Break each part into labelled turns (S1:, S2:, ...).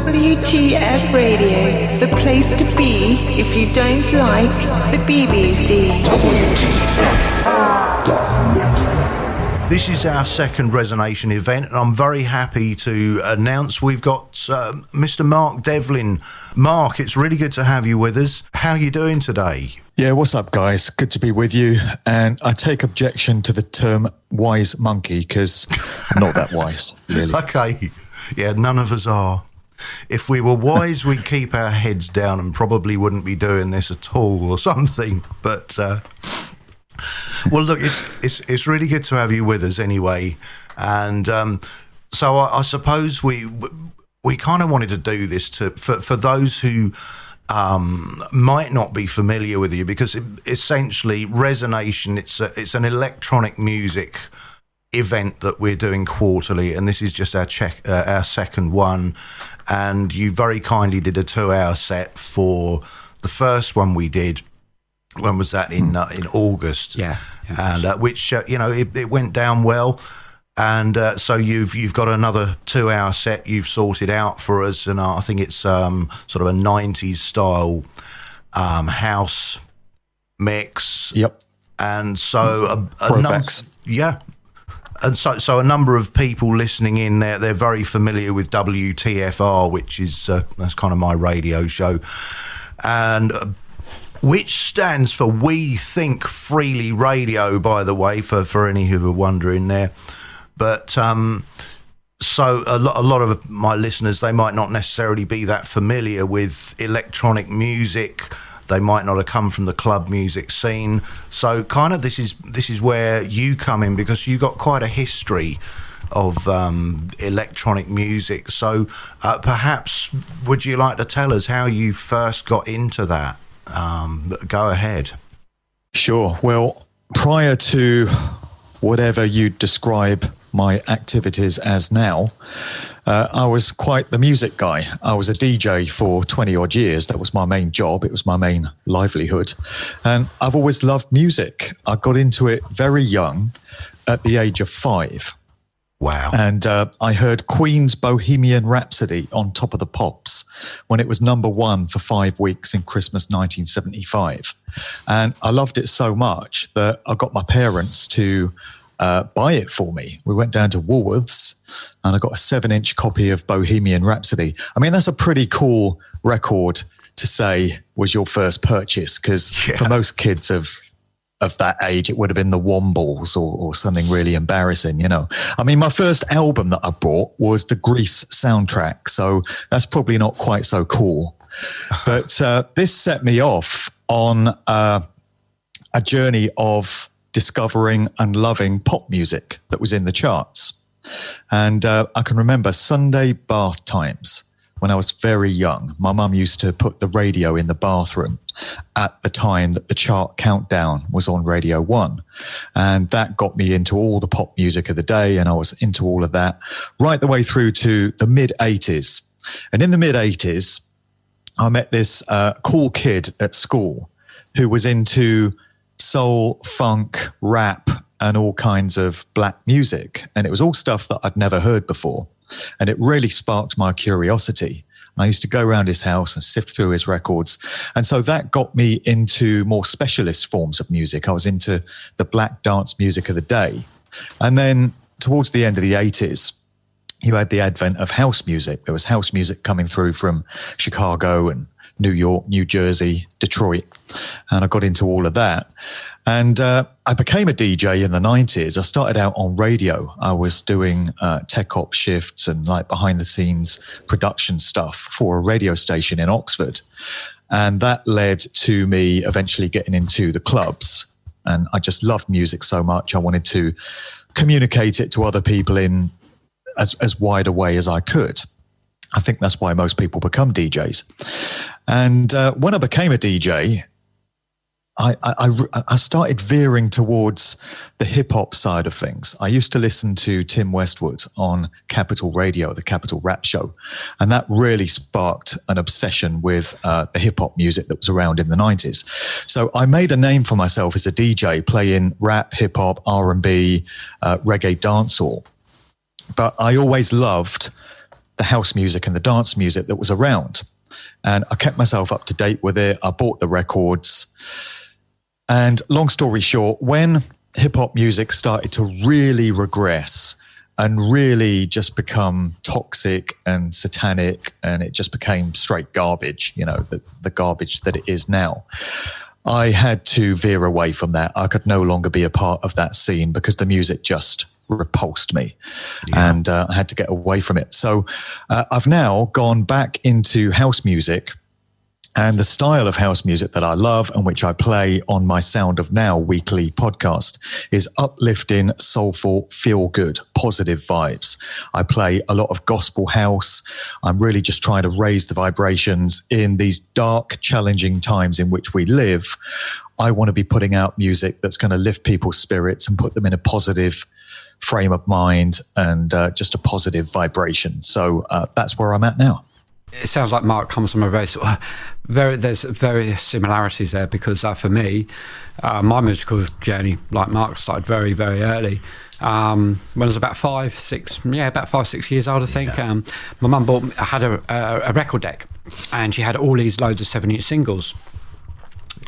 S1: WTF Radio, the place to be if you don't like the BBC.
S2: This is our second Resonation event, and I'm very happy to announce we've got Mr. Mark Devlin. Mark, it's really good to have you with us. How are you doing today?
S3: Yeah, what's up, guys? Good to be with you. And I take objection to the term wise monkey, because I'm not that wise, really.
S2: Okay. Yeah, none of us are. If we were wise, we'd keep our heads down and probably wouldn't be doing this at all or something. But... well, look, it's really good to have you with us anyway, and so I suppose we kind of wanted to do this for those who might not be familiar with you, because essentially Resonation, it's an electronic music event that we're doing quarterly, and this is just our second one, and you very kindly did a 2-hour set for the first one we did. When was that? In August?
S4: Yeah.
S2: And which it went down well, and so you've got another 2-hour set you've sorted out for us, and I think it's sort of a 90s style house mix.
S3: Yep.
S2: And so and so a number of people listening in there, they're very familiar with WTFR, which is that's kind of my radio show, and. Which stands for We Think Freely Radio, by the way, for any who are wondering there. But so a lot of my listeners, they might not necessarily be that familiar with electronic music. They might not have come from the club music scene. So kind of this is where you come in, because you got quite a history of electronic music. So perhaps would you like to tell us how you first got into that? Go ahead.
S3: Sure. Well, prior to whatever you describe my activities as now, I was quite the music guy. I was a DJ for 20 odd years. That was my main job. It was my main livelihood. And I've always loved music. I got into it very young, at the age of 5.
S2: Wow.
S3: And I heard Queen's Bohemian Rhapsody on Top of the Pops when it was number 1 for 5 weeks in Christmas 1975. And I loved it so much that I got my parents to buy it for me. We went down to Woolworths and I got a 7-inch copy of Bohemian Rhapsody. I mean, that's a pretty cool record to say was your first purchase, because for most kids of that age, it would have been the Wombles or something really embarrassing, I mean, my first album that I bought was the Grease soundtrack, so that's probably not quite so cool. But this set me off on a journey of discovering and loving pop music that was in the charts. And I can remember Sunday bath times when I was very young. My mum used to put the radio in the bathroom at the time that the chart countdown was on Radio 1. And that got me into all the pop music of the day, and I was into all of that right the way through to the mid-'80s. And in the mid-'80s, I met this cool kid at school who was into soul, funk, rap, and all kinds of black music. And it was all stuff that I'd never heard before. And it really sparked my curiosity. I used to go around his house and sift through his records. And so that got me into more specialist forms of music. I was into the black dance music of the day. And then towards the end of the 80s, you had the advent of house music. There was house music coming through from Chicago and New York, New Jersey, Detroit. And I got into all of that. And I became a DJ in the 90s. I started out on radio. I was doing tech op shifts and like behind the scenes production stuff for a radio station in Oxford. And that led to me eventually getting into the clubs. And I just loved music so much. I wanted to communicate it to other people in as wide a way as I could. I think that's why most people become DJs. And when I became a DJ, I started veering towards the hip-hop side of things. I used to listen to Tim Westwood on Capital Radio, the Capital Rap Show, and that really sparked an obsession with the hip-hop music that was around in the 90s. So I made a name for myself as a DJ, playing rap, hip-hop, R&B, reggae dancehall. But I always loved the house music and the dance music that was around. And I kept myself up to date with it. I bought the records. And long story short, when hip hop music started to really regress and really just become toxic and satanic, and it just became straight garbage, the garbage that it is now, I had to veer away from that. I could no longer be a part of that scene because the music just repulsed me, and I had to get away from it. So I've now gone back into house music, and the style of house music that I love and which I play on my Sound of Now weekly podcast is uplifting, soulful, feel good, positive vibes. I play a lot of gospel house. I'm really just trying to raise the vibrations in these dark, challenging times in which we live. I want to be putting out music that's going to lift people's spirits and put them in a positive frame of mind and just a positive vibration. So that's where I'm at now.
S4: It sounds like Mark comes from a there's very similarities there, because for me, my musical journey, like Mark, started very, very early. When I was about 5-6 years old, I think. My mum had a record deck, and she had all these loads of 7-inch singles.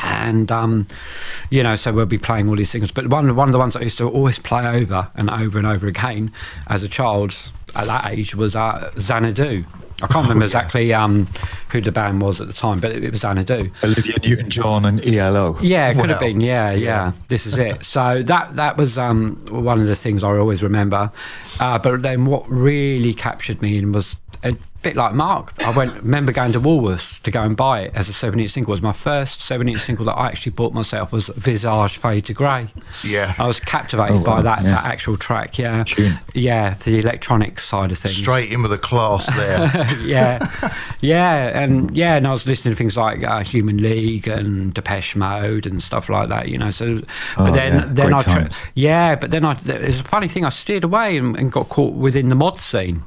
S4: And so we'll be playing all these singles, but one of the ones I used to always play over and over again as a child at that age was Xanadu. I can't remember exactly who the band was at the time, but it was Xanadu.
S3: Olivia Newton-John and ELO.
S4: Yeah, it could have been. Yeah. This is it. So that was one of the things I always remember. But then what really captured me and was a bit like Mark, I remember going to Woolworths to go and buy it as a 7-inch single. It was my first 7-inch single that I actually bought myself, was Visage Fade to Grey. Yeah. I was captivated by that actual track, yeah. Tune. Yeah, the electronic side of things.
S2: Straight in with a class there.
S4: And I was listening to things like Human League and Depeche Mode and stuff like that, so but then it's a funny thing, I steered away and got caught within the mod scene.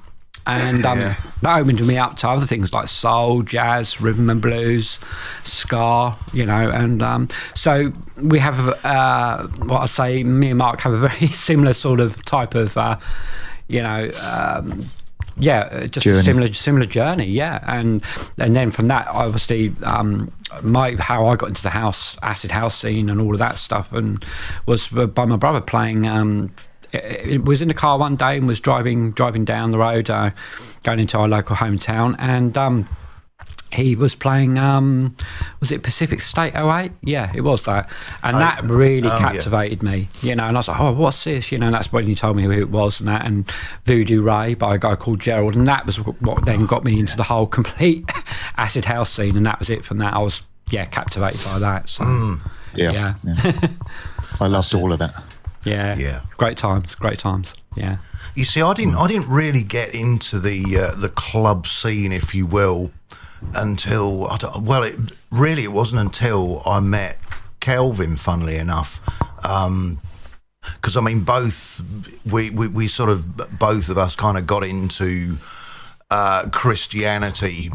S4: And that opened me up to other things like soul, jazz, rhythm and blues, ska, and so we have what I'd say, me and Mark have a very similar sort of type of just journey. A similar journey, and then from that, obviously, how I got into the acid house scene and all of that stuff, and was by my brother playing. It was in the car one day and was driving down the road, going into our local hometown, and he was playing, was it Pacific State 08? Yeah, it was that. And that really captivated me, and I was like, oh, what's this? And that's when he told me who it was, and Voodoo Ray by a guy called Gerald, and that was what then got me into the whole complete acid house scene, and that was it. From that, I was, captivated by that. So,
S3: I loved all of that.
S4: Yeah. Great times. Yeah.
S2: You see, I didn't really get into the club scene, if you will, until it wasn't until I met Kelvin, funnily enough, because both we sort of, both of us kind of got into Christianity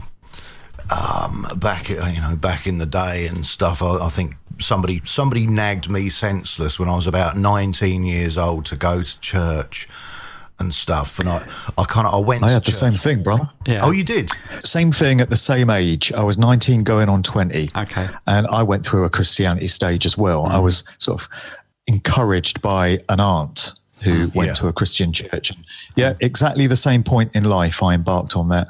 S2: back in the day and stuff. I think somebody nagged me senseless when I was about 19 years old to go to church and stuff, and I went.
S3: I had the same thing, brother.
S2: Yeah. Oh, you did?
S3: Same thing at the same age. I was 19 going on 20.
S4: Okay.
S3: And I went through a Christianity stage as well. I was sort of encouraged by an aunt who went to a Christian church. And exactly the same point in life I embarked on that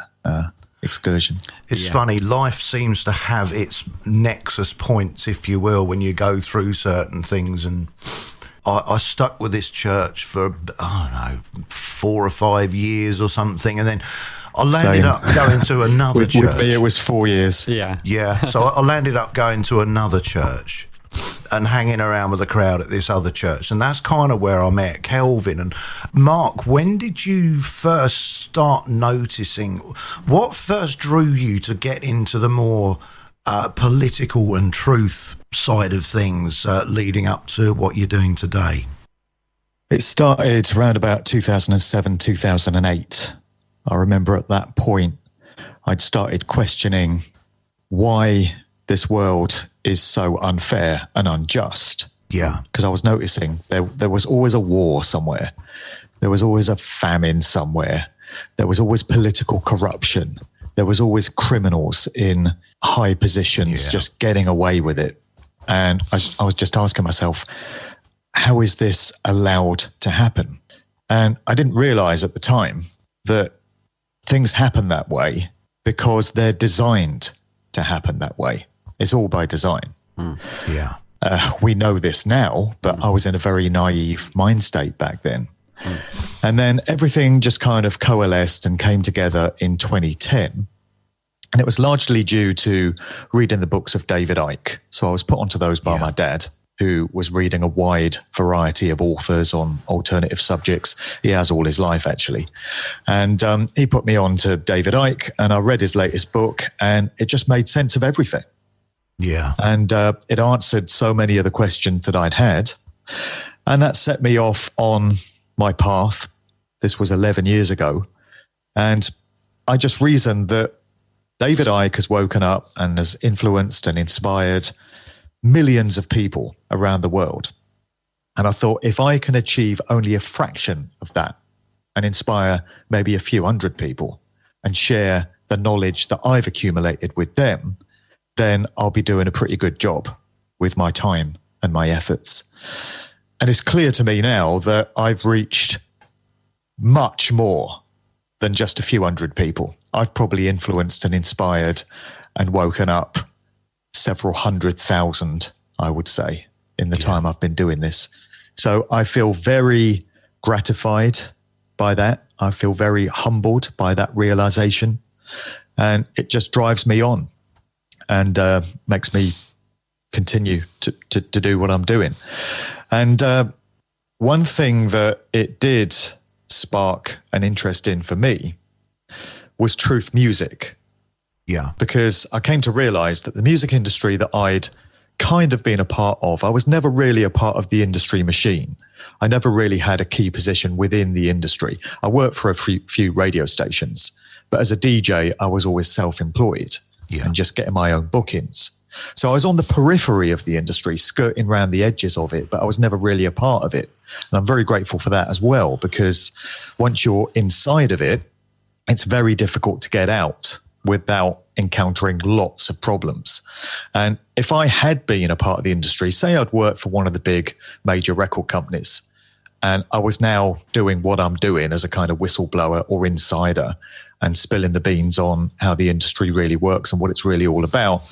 S3: excursion.
S2: It's funny, life seems to have its nexus points, if you will, when you go through certain things, and I stuck with this church for, I don't know, 4 or 5 years or something, and then I landed up going to another church.
S3: With me, it was 4 years.
S2: Yeah, so I landed up going to another church and hanging around with the crowd at this other church, and that's kind of where I met Kelvin. And Mark, when did you first start noticing, what first drew you to get into the more political and truth side of things, leading up to what you're doing today?
S3: It started around about 2007, 2008. I remember at that point I'd started questioning why this world is so unfair and unjust.
S2: Yeah.
S3: Because I was noticing there was always a war somewhere. There was always a famine somewhere. there was always political corruption. There was always criminals in high positions just getting away with it. And I was just asking myself, how is this allowed to happen? And I didn't realize at the time that things happen that way because they're designed to happen that way. It's all by design.
S2: Yeah.
S3: We know this now, but I was in a very naive mind state back then. And then everything just kind of coalesced and came together in 2010. And it was largely due to reading the books of David Icke. So I was put onto those by my dad, who was reading a wide variety of authors on alternative subjects. He has all his life, actually. And he put me on to David Icke, and I read his latest book, and it just made sense of everything.
S2: Yeah.
S3: And it answered so many of the questions that I'd had. And that set me off on my path. This was 11 years ago. And I just reasoned that David Icke has woken up and has influenced and inspired millions of people around the world. And I thought, if I can achieve only a fraction of that and inspire maybe a few hundred people and share the knowledge that I've accumulated with them, then I'll be doing a pretty good job with my time and my efforts. And it's clear to me now that I've reached much more than just a few hundred people. I've probably influenced and inspired and woken up several 100,000, I would say, in the time I've been doing this. So I feel very gratified by that. I feel very humbled by that realization. And it just drives me on and makes me continue to do what I'm doing. And one thing that it did spark an interest in for me was truth music.
S2: Yeah.
S3: Because I came to realize that the music industry that I'd kind of been a part of, I was never really a part of the industry machine. I never really had a key position within the industry. I worked for a few radio stations, but as a DJ, I was always self-employed and just getting my own bookings. So I was on the periphery of the industry, skirting around the edges of it, but I was never really a part of it. And I'm very grateful for that as well, because once you're inside of it, it's very difficult to get out without encountering lots of problems. And if I had been a part of the industry, say I'd worked for one of the big major record companies, and I was now doing what I'm doing as a kind of whistleblower or insider and spilling the beans on how the industry really works and what it's really all about,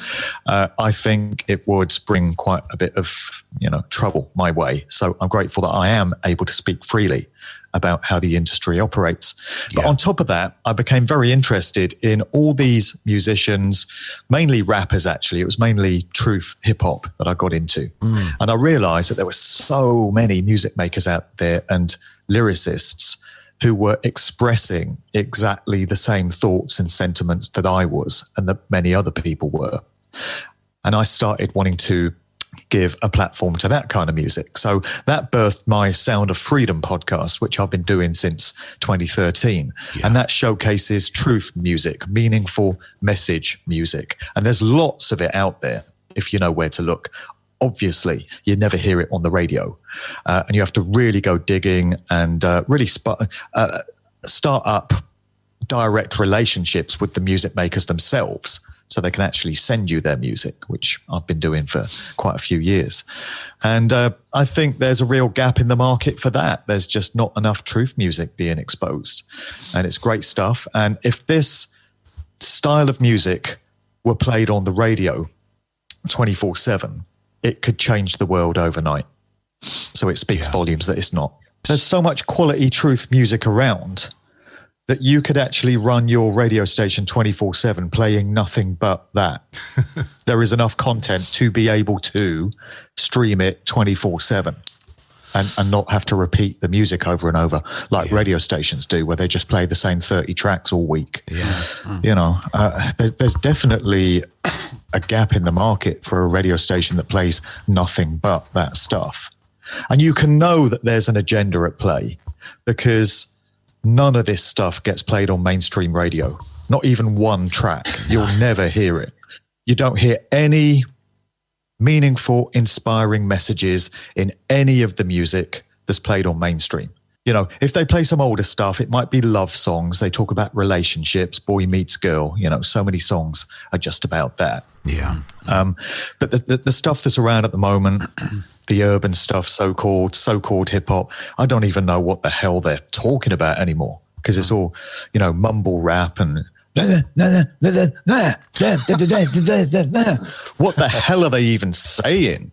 S3: I think it would bring quite a bit of, trouble my way. So I'm grateful that I am able to speak freely about how the industry operates. But on top of that, I became very interested in all these musicians, mainly rappers, actually. It was mainly truth hip hop that I got into. And I realized that there were so many music makers out there and lyricists who were expressing exactly the same thoughts and sentiments that I was and that many other people were. And I started wanting to give a platform to that kind of music. So that birthed my Sound of Freedom podcast, which I've been doing since 2013. And that showcases truth music, meaningful message music. And there's lots of it out there if you know where to look. Obviously, you never hear it on the radio. And you have to really go digging and really start up direct relationships with the music makers themselves, so they can actually send you their music, which I've been doing for quite a few years. And I think there's a real gap in the market for that. There's just not enough truth music being exposed. And it's great stuff. And if this style of music were played on the radio 24/7, it could change the world overnight. So it speaks volumes that it's not. There's so much quality truth music around that you could actually run your radio station 24/7 playing nothing but that. There is enough content to be able to stream it 24/7 and not have to repeat the music over and over like radio stations do, where they just play the same 30 tracks all week. There's definitely a gap in the market for a radio station that plays nothing but that stuff. And you can know that there's an agenda at play, because none of this stuff gets played on mainstream radio. Not even one track. You'll never hear it. You don't hear any meaningful, inspiring messages in any of the music that's played on mainstream. if they play some older stuff, it might be love songs. They talk about relationships, boy meets girl. So many songs are just about that.
S2: Yeah.
S3: But the stuff that's around at the moment, the urban stuff, so-called hip hop, I don't even know what the hell they're talking about anymore, because it's all, mumble rap and what the hell are they even saying?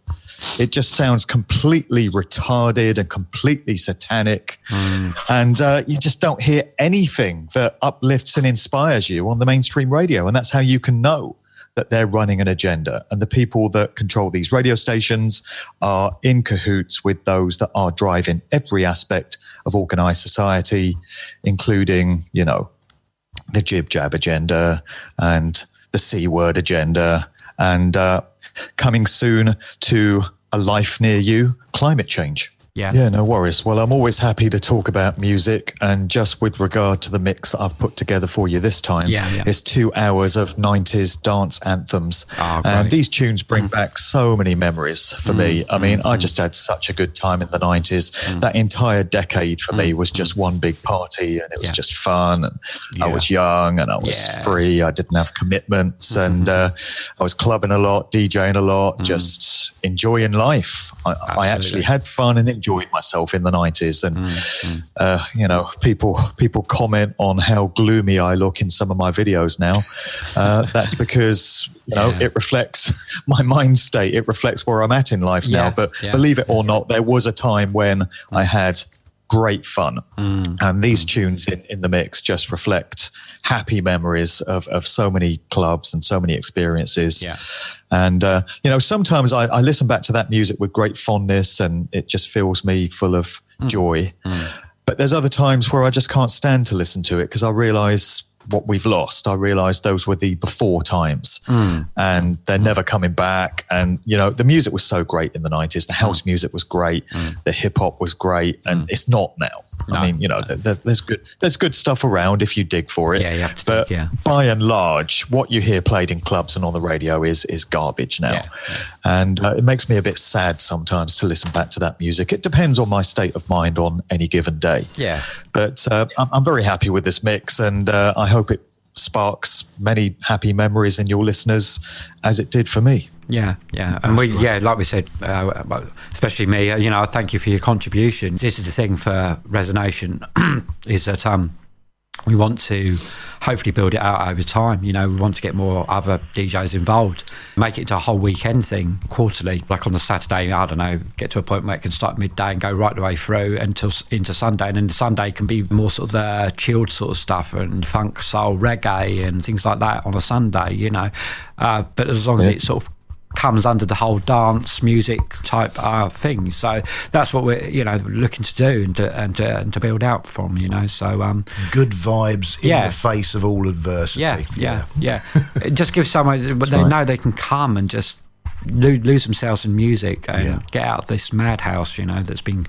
S3: It just sounds completely retarded and completely satanic. And you just don't hear anything that uplifts and inspires you on the mainstream radio. And that's how you can know that they're running an agenda. And the people that control these radio stations are in cahoots with those that are driving every aspect of organized society, including, the jib jab agenda and the C word agenda, and coming soon to a life near you, climate change. Yeah, no worries. Well, I'm always happy to talk about music, and just with regard to the mix that I've put together for you this time, it's 2 hours of 90s dance anthems. And these tunes bring back so many memories for me. I mean, I just had such a good time in the 90s. That entire decade for me was just one big party, and it was just fun. And I was young and I was free. I didn't have commitments, and I was clubbing a lot, DJing a lot, just enjoying life. I actually had fun and enjoyed myself in the 90s, and people comment on how gloomy I look in some of my videos now. That's because it reflects my mind state, it reflects where I'm at in life now. But believe it or not, there was a time when I had great fun, and these tunes in the mix just reflect happy memories of so many clubs and so many experiences. And sometimes I listen back to that music with great fondness, and it just fills me full of joy. But there's other times where I just can't stand to listen to it, because I realize what we've lost. I realized those were the before times, and they're never coming back. And the music was so great in the 90s. The house music was great, the hip hop was great, and it's not now. I mean, there's good stuff around if you dig for it. But by and large, what you hear played in clubs and on the radio is garbage now. And it makes me a bit sad sometimes to listen back to that music. It depends on my state of mind on any given day. But I'm very happy with this mix, and I hope it sparks many happy memories in your listeners, as it did for me. And like we said, especially me, I thank you for your contribution. This is the thing for Resonation, is that we want to hopefully build it out over time. We want to get more other DJs involved, make it into a whole weekend thing, quarterly, like on the Saturday, I don't know, get to a point where it can start midday and go right the way through until into Sunday. And then the Sunday can be more sort of the chilled sort of stuff, and funk, soul, reggae and things like that on a Sunday, but as long as it sort of comes under the whole dance music type thing. So that's what we're looking to do and to build out from. So
S2: good vibes in the face of all adversity. It just gives someone, but they know they can come and just lose themselves in music and get out of this madhouse that's been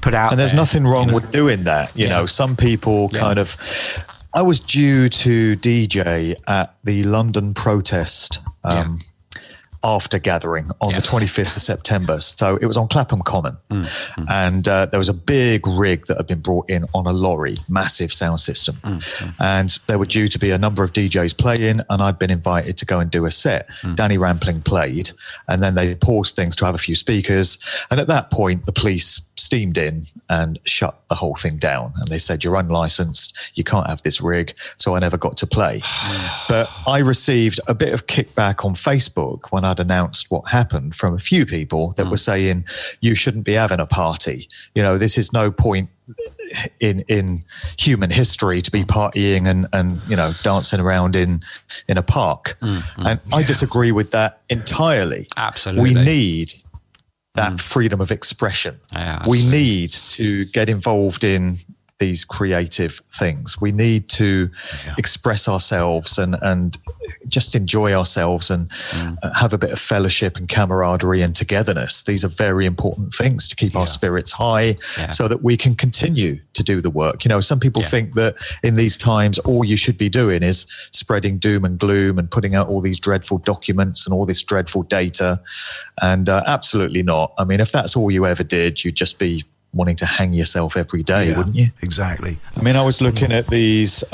S2: put out. And
S3: there's nothing wrong with doing that. Some people kind of. I was due to DJ at the London protest after gathering on the 25th of September. So it was on Clapham Common. And there was a big rig that had been brought in on a lorry, massive sound system. And there were due to be a number of DJs playing, and I'd been invited to go and do a set. Danny Rampling played, and then they paused things to have a few speakers. And at that point, the police steamed in and shut the whole thing down. And they said, you're unlicensed, you can't have this rig. So I never got to play. But I received a bit of kickback on Facebook when I'd announced what happened from a few people that were saying, you shouldn't be having a party. This is no point in human history to be partying and dancing around in a park. And I disagree with that entirely.
S4: Absolutely.
S3: We need that freedom of expression. We need to get involved in these creative things. We need to express ourselves and just enjoy ourselves and have a bit of fellowship and camaraderie and togetherness. These are very important things to keep our spirits high so that we can continue to do the work. Some people think that in these times, all you should be doing is spreading doom and gloom and putting out all these dreadful documents and all this dreadful data. And absolutely not. I mean, if that's all you ever did, you'd just be wanting to hang yourself every day, wouldn't you?
S2: Exactly.
S3: I mean, I was looking at these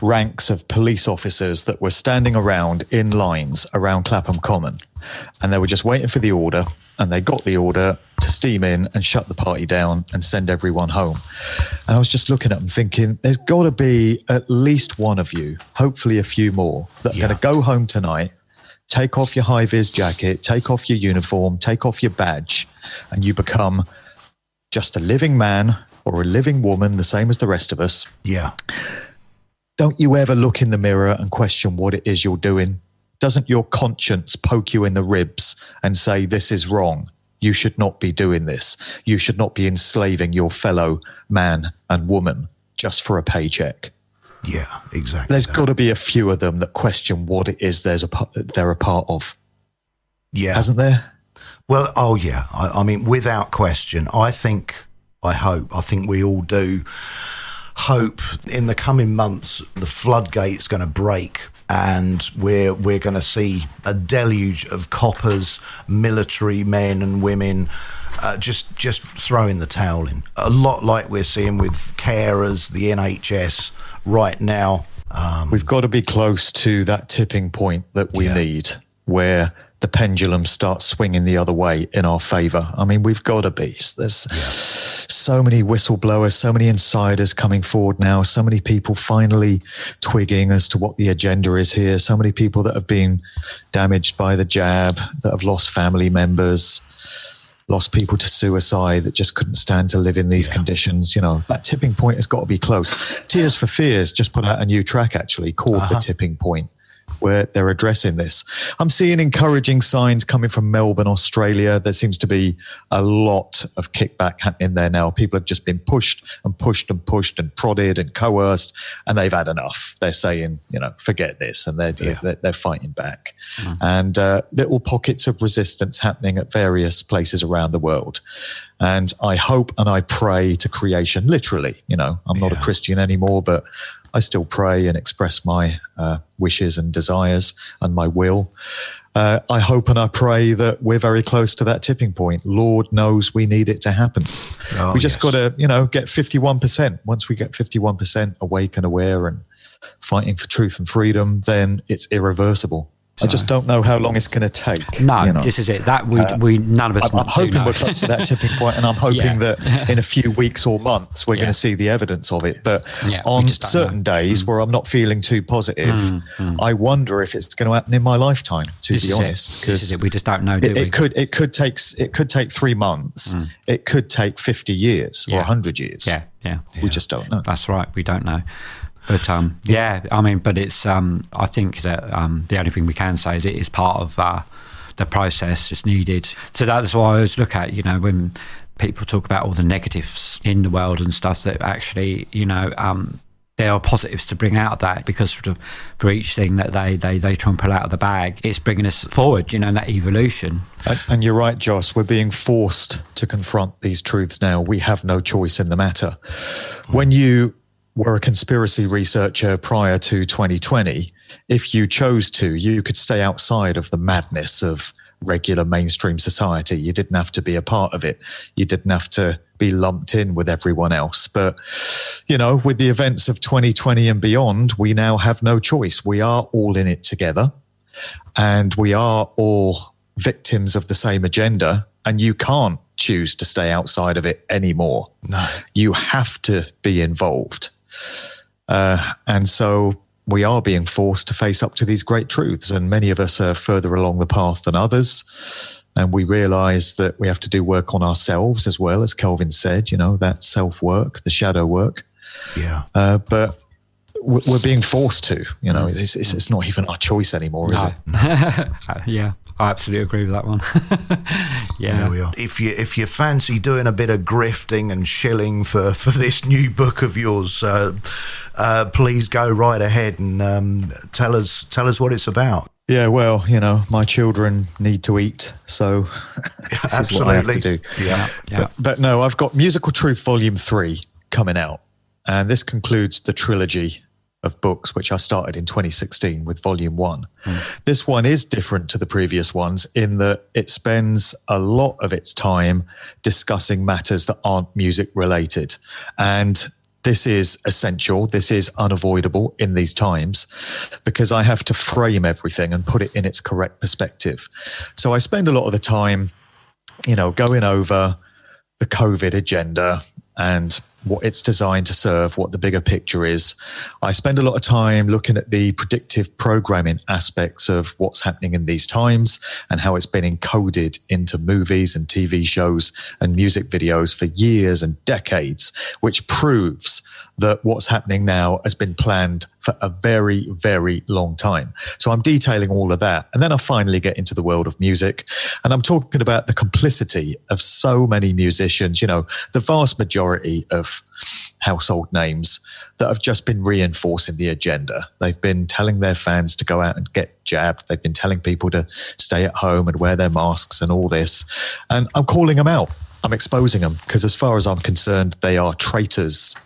S3: ranks of police officers that were standing around in lines around Clapham Common, and they were just waiting for the order, and they got the order to steam in and shut the party down and send everyone home. And I was just looking at them thinking, there's got to be at least one of you, hopefully a few more, that are going to go home tonight, take off your high-vis jacket, take off your uniform, take off your badge, and you become just a living man or a living woman, the same as the rest of us.
S2: Yeah.
S3: Don't you ever look in the mirror and question what it is you're doing? Doesn't your conscience poke you in the ribs and say, this is wrong? You should not be doing this. You should not be enslaving your fellow man and woman just for a paycheck.
S2: Yeah, exactly.
S3: There's got to be a few of them that question what it is they're a part of.
S2: Yeah.
S3: Hasn't there?
S2: Well, oh yeah. I mean, without question, I think we all do hope in the coming months the floodgate's going to break, and we're going to see a deluge of coppers, military men and women, just throwing the towel in. A lot like we're seeing with carers, the NHS right now.
S3: We've got to be close to that tipping point that we need, where the pendulum starts swinging the other way in our favour. I mean, we've got to be. There's so many whistleblowers, so many insiders coming forward now, so many people finally twigging as to what the agenda is here, so many people that have been damaged by the jab, that have lost family members, lost people to suicide, that just couldn't stand to live in these conditions. You know, that tipping point has got to be close. Tears for Fears just put out a new track, actually, called The Tipping Point, where they're addressing this. I'm seeing encouraging signs coming from Melbourne, Australia. There seems to be a lot of kickback happening there now. People have just been pushed and pushed and pushed and prodded and coerced, and they've had enough. They're saying, you know, forget this, and they're fighting back. And little pockets of resistance happening at various places around the world. And I hope and I pray to creation, literally. You know, I'm not a Christian anymore, but I still pray and express my wishes and desires and my will. I hope and I pray that we're very close to that tipping point. Lord knows we need it to happen. We just got to, get 51%. Once we get 51% awake and aware and fighting for truth and freedom, then it's irreversible. I just don't know how long it's going to take.
S4: No, this is it. That we none of us.
S3: I'm hoping we're close to that tipping point, and I'm hoping that in a few weeks or months we're going to see the evidence of it. But on certain days where I'm not feeling too positive, I wonder if it's going to happen in my lifetime. To be honest,
S4: this is it. We just don't know. Do we?
S3: It could take 3 months. It could take 50 years or 100 years.
S4: Yeah.
S3: We just don't know.
S4: That's right. We don't know. But but it's I think that the only thing we can say is it is part of the process. It's needed. So that's why I always look at, when people talk about all the negatives in the world and stuff, that actually, there are positives to bring out of that, because for each thing that they try and pull out of the bag, it's bringing us forward, that evolution.
S3: And you're right, Joss, we're being forced to confront these truths now. We have no choice in the matter. When you were a conspiracy researcher prior to 2020, if you chose to, you could stay outside of the madness of regular mainstream society. You didn't have to be a part of it. You didn't have to be lumped in with everyone else. But, with the events of 2020 and beyond, we now have no choice. We are all in it together, and we are all victims of the same agenda, and you can't choose to stay outside of it anymore.
S2: No.
S3: You have to be involved. And so we are being forced to face up to these great truths, and many of us are further along the path than others. And we realize that we have to do work on ourselves as well, as Kelvin said, that self-work, the shadow work.
S2: Yeah.
S3: But we're being forced to, it's not even our choice anymore, is it?
S4: Yeah, I absolutely agree with that one.
S2: There we are. If you fancy doing a bit of grifting and shilling for this new book of yours, please go right ahead and tell us what it's about.
S3: Yeah, well, my children need to eat, so this is what I have to do.
S2: Yeah.
S3: But no, I've got Musical Truth Volume 3 coming out, and this concludes the trilogy of books, which I started in 2016 with volume 1. This one is different to the previous ones in that it spends a lot of its time discussing matters that aren't music related. And this is essential. This is unavoidable in these times because I have to frame everything and put it in its correct perspective. So I spend a lot of the time, going over the COVID agenda and what it's designed to serve, what the bigger picture is. I spend a lot of time looking at the predictive programming aspects of what's happening in these times and how it's been encoded into movies and TV shows and music videos for years and decades, which proves that what's happening now has been planned for a very, very long time. So I'm detailing all of that. And then I finally get into the world of music. And I'm talking about the complicity of so many musicians, the vast majority of household names that have just been reinforcing the agenda. They've been telling their fans to go out and get jabbed. They've been telling people to stay at home and wear their masks and all this. And I'm calling them out. I'm exposing them because as far as I'm concerned, they are traitors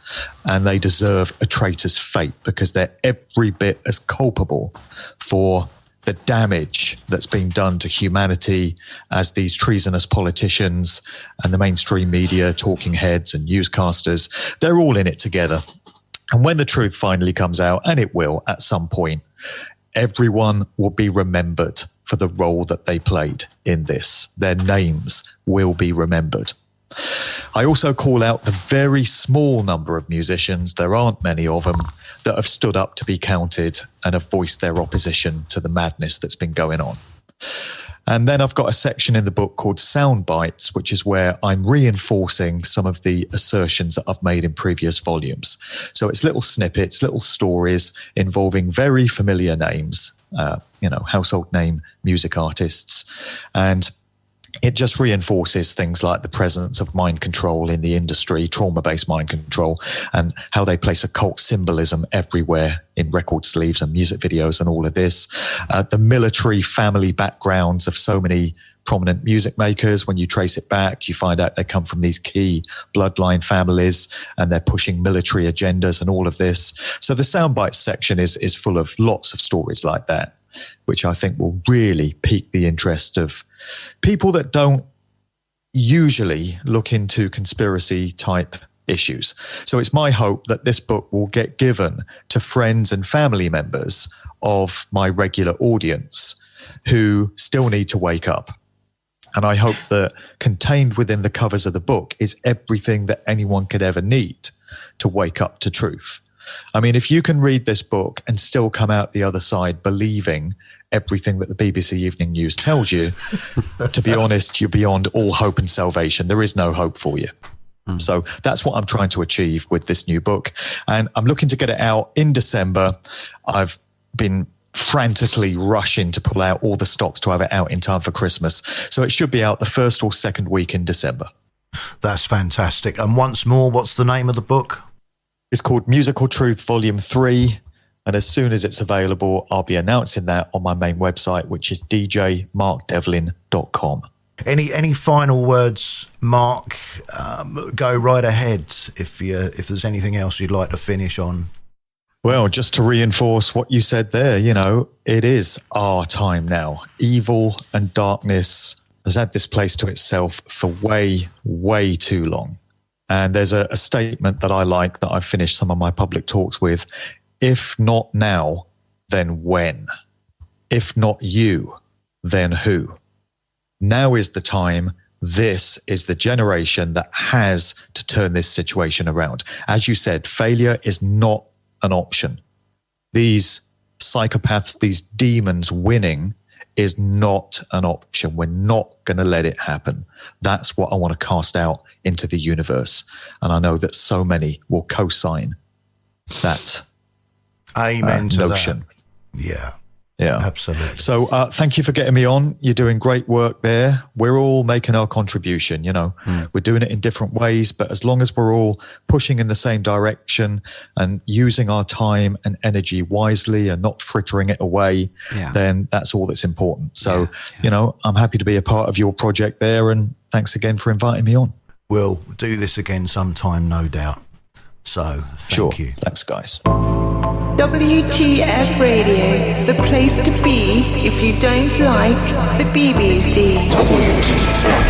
S3: and they deserve a traitor's fate because they're every bit as culpable for the damage that's being done to humanity as these treasonous politicians and the mainstream media, talking heads and newscasters, they're all in it together. And when the truth finally comes out, and it will at some point, everyone will be remembered for the role that they played in this. Their names will be remembered. I also call out the very small number of musicians, there aren't many of them, that have stood up to be counted and have voiced their opposition to the madness that's been going on. And then I've got a section in the book called Sound Bites, which is where I'm reinforcing some of the assertions that I've made in previous volumes. So it's little snippets, little stories involving very familiar names, household name music artists. And it just reinforces things like the presence of mind control in the industry, trauma-based mind control, and how they place occult symbolism everywhere in record sleeves and music videos and all of this. The military family backgrounds of so many prominent music makers. When you trace it back, you find out they come from these key bloodline families and they're pushing military agendas and all of this. So the soundbite section is full of lots of stories like that, which I think will really pique the interest of people that don't usually look into conspiracy type issues. So it's my hope that this book will get given to friends and family members of my regular audience who still need to wake up. And I hope that contained within the covers of the book is everything that anyone could ever need to wake up to truth. I mean, if you can read this book and still come out the other side believing everything that the BBC Evening News tells you, to be honest, you're beyond all hope and salvation. There is no hope for you. So that's what I'm trying to achieve with this new book. And I'm looking to get it out in December. I've been frantically rushing to pull out all the stocks to have it out in time for Christmas. So it should be out the first or second week in December.
S2: That's fantastic. And once more, what's the name of the book?
S3: It's called Musical Truth Volume 3. And as soon as it's available, I'll be announcing that on my main website, which is djmarkdevlin.com.
S2: Any final words, Mark? Go right ahead if there's anything else you'd like to finish on.
S3: Well, just to reinforce what you said there, it is our time now. Evil and darkness has had this place to itself for way, way too long. And there's a statement that I like that I've finished some of my public talks with. If not now, then when? If not you, then who? Now is the time. This is the generation that has to turn this situation around. As you said, failure is not an option. These psychopaths, these demons winning is not an option. We're not going to let it happen. That's what I want to cast out into the universe. And I know that so many will co-sign that
S2: Amen to
S3: notion.
S2: That.
S3: Yeah,
S2: absolutely.
S3: So thank you for getting me on. You're doing great work there. We're all making our contribution, We're doing it in different ways, but as long as we're all pushing in the same direction and using our time and energy wisely and not frittering it away, then that's all that's important. So, I'm happy to be a part of your project there, and thanks again for inviting me on.
S2: We'll do this again sometime, no doubt. So thank you.
S3: Thanks, guys.
S1: WTF Radio, the place to be if you don't like the BBC. WTFR.